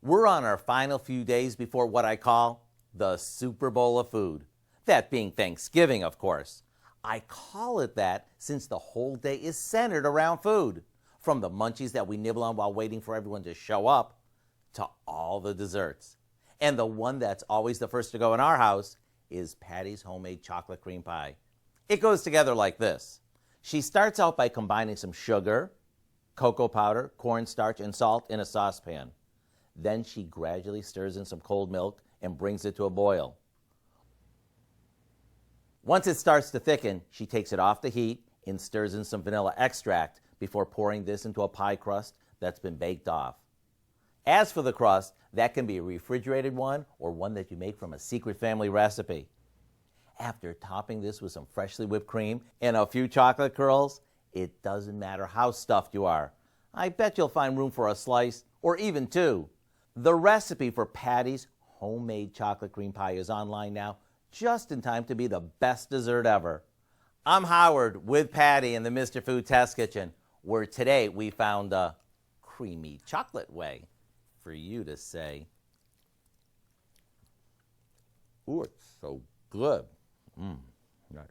We're on our final few days before what I call the Super Bowl of food. That being Thanksgiving, of course. I call it that since the whole day is centered around food. From the munchies that we nibble on while waiting for everyone to show up, to all the desserts. And the one that's always the first to go in our house is Patty's homemade chocolate cream pie. It goes together like this. She starts out by combining some sugar, cocoa powder, cornstarch, and salt in a saucepan. Then she gradually stirs in some cold milk and brings it to a boil. Once it starts to thicken, she takes it off the heat and stirs in some vanilla extract before pouring this into a pie crust that's been baked off. As for the crust, that can be a refrigerated one or one that you make from a secret family recipe. After topping this with some freshly whipped cream and a few chocolate curls, it doesn't matter how stuffed you are. I bet you'll find room for a slice or even two. The recipe for Patty's homemade chocolate cream pie is online now, just in time to be the best dessert ever. I'm Howard with Patty in the Mr. Food Test Kitchen, where today we found a creamy chocolate way for you to say, "Ooh, it's so good." Nice.